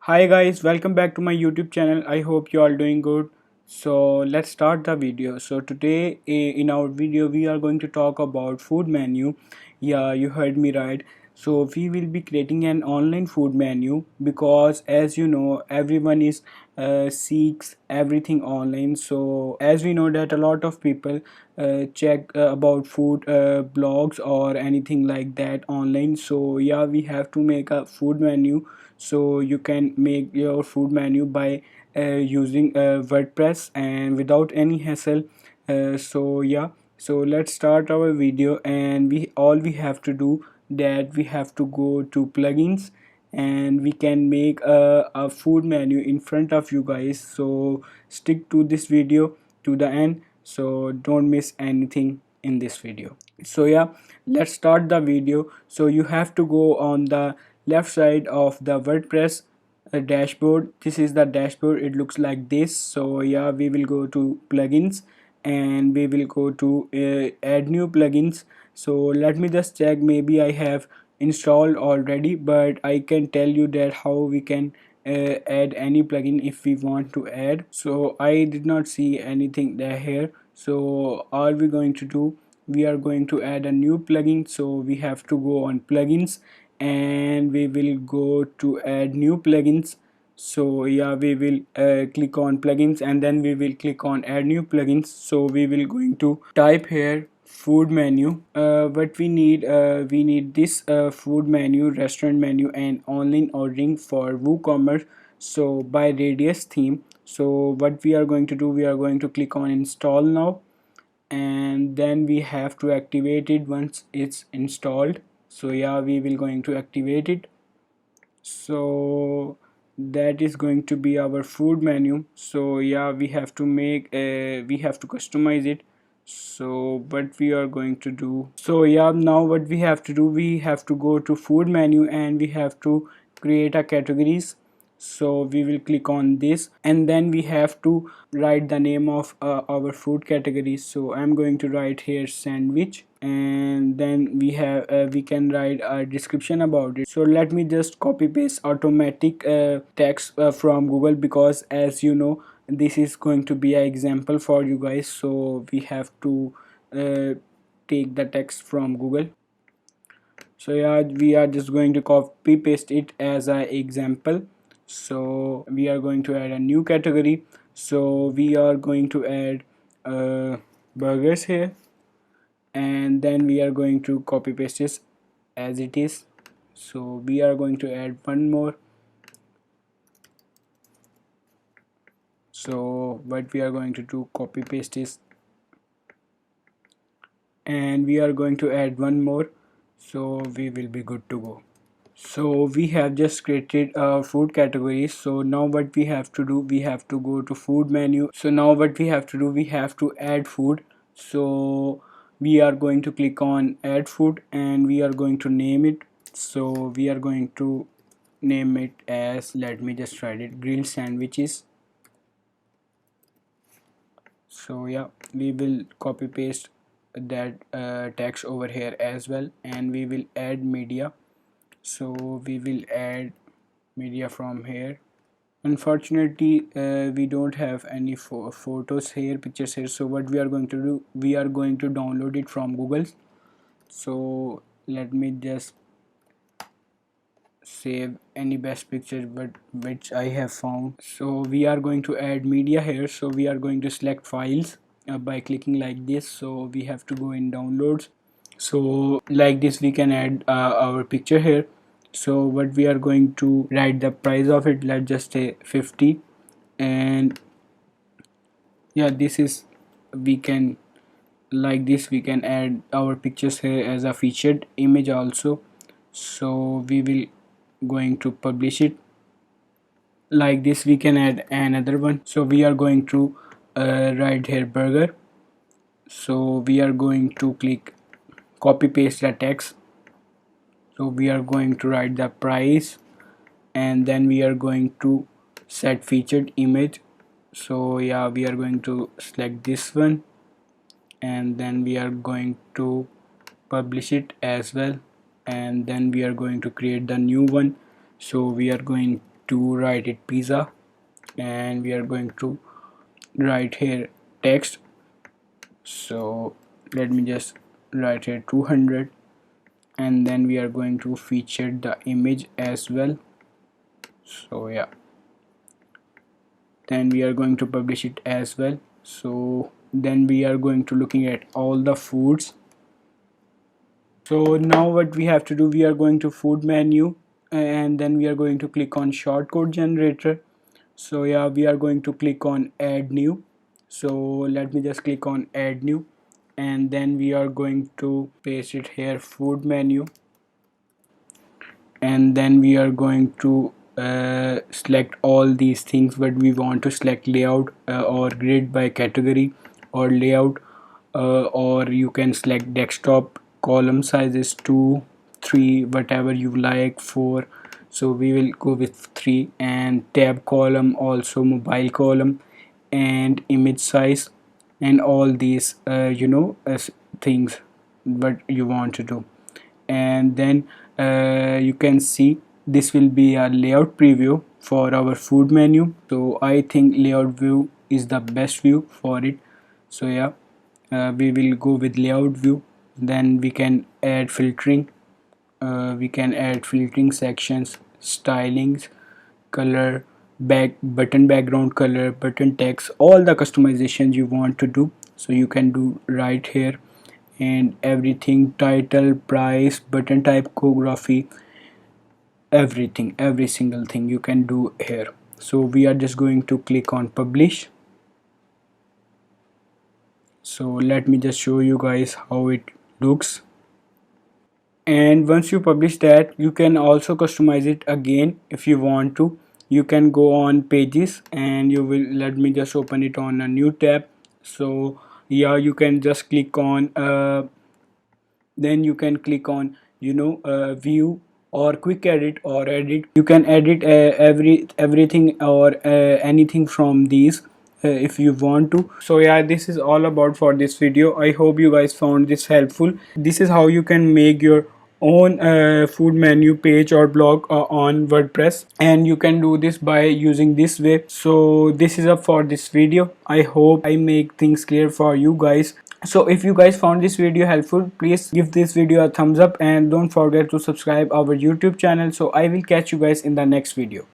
Hi guys, welcome back to my YouTube channel. I hope you all doing good. So let's start the video. So today in our video we are going to talk about food menu. Yeah, you heard me right. So we will be creating an online food menu because as you know everyone is seeks everything online. So as we know that a lot of people check about food blogs or anything like that online. So yeah, we have to make a food menu so you can make your food menu by using WordPress and without any hassle. So yeah, so let's start our video, and we have to do that we have to go to plugins, and we can make a food menu in front of you guys. So stick to this video to the end, so don't miss anything in this video. So yeah, let's start the video. So you have to go on the left side of the WordPress dashboard. This is the dashboard, it looks like this. So yeah, we will go to plugins and we will go to add new plugins. So let me just check, maybe I have installed already, but I can tell you that how we can add any plugin if we want to add. So I did not see anything there here. So all we're going to do, we are going to add a new plugin. So we have to go on plugins and we will go to add new plugins. So yeah, we will click on plugins and then we will click on add new plugins. So we will going to type here food menu. What we need this food menu, restaurant menu and online ordering for WooCommerce, so by radius theme. So what we are going to do, we are going to click on install now, and then we have to activate it once it's installed. So yeah, we will going to activate it. So that is going to be our food menu. So yeah, we have to make we have to customize it. So what we are going to do, so yeah, now what we have to do, we have to go to food menu and we have to create a categories. So we will click on this and then we have to write the name of our food category. So I'm going to write here sandwich, and then we can write a description about it. So let me just copy paste automatic text from Google, because as you know this is going to be an example for you guys. So we have to uh, take the text from Google. So yeah, we are just going to copy paste it as an example. So we are going to add a new category. So we are going to add burgers here, and then we are going to copy paste this as it is. So we are going to add one more. So what we are going to do, copy paste this, and we are going to add one more, so we will be good to go. So we have just created a food category. So now what we have to do, we have to go to food menu. So now what we have to do, we have to add food. So we are going to click on add food and we are going to name it. So we are going to name it as, let me just write it, grilled sandwiches. So yeah, we will copy paste that text over here as well, and we will add media. So we will add media from here. Unfortunately we don't have any photos here, pictures here. So what we are going to do, we are going to download it from Google. So let me just save any best picture but which I have found. So we are going to add media here. So we are going to select files by clicking like this. So we have to go in downloads. So like this we can add our picture here. So what we are going to write the price of it, let's just say 50. And yeah, this is, we can, like this we can add our pictures here as a featured image also. So we will going to publish it like this. We can add another one. So we are going to write here burger. So we are going to click copy paste the text. So we are going to write the price, and then we are going to set featured image. So yeah, we are going to select this one, and then we are going to publish it as well, and then we are going to create the new one. So we are going to write it pizza, and we are going to write here text. So let me just write here 200, and then we are going to feature the image as well. So yeah, then we are going to publish it as well. So then we are going to looking at all the foods. So now what we have to do, we are going to food menu, and then we are going to click on shortcode generator. So yeah, we are going to click on add new. So let me just click on add new, and then we are going to paste it here, food menu, and then we are going to select all these things. But we want to select layout or grid by category, or layout, or you can select desktop, column sizes 2, 3, whatever you like, 4. So we will go with 3, and tab column, also mobile column, and image size, and all these as things what you want to do. And then you can see this will be a layout preview for our food menu. So I think layout view is the best view for it. So yeah, we will go with layout view. Then we can add filtering. We can add filtering sections, stylings, color, button background color, button text, all the customizations you want to do. So you can do right here, and everything, title, price, button type, choreography, everything, every single thing you can do here. So we are just going to click on publish. So let me just show you guys how it looks. And once you publish that, you can also customize it again if you want to. You can go on pages, and you will, let me just open it on a new tab. So yeah, you can just click on then you can click on view or quick edit or edit. You can edit everything or anything from these if you want to. So yeah, this is all about for this video. I hope you guys found this helpful. This is how you can make your own food menu page or blog on WordPress, and you can do this by using this way. So this is up for this video. I hope I make things clear for you guys. So if you guys found this video helpful, please give this video a thumbs up, and don't forget to subscribe our YouTube channel. So I will catch you guys in the next video.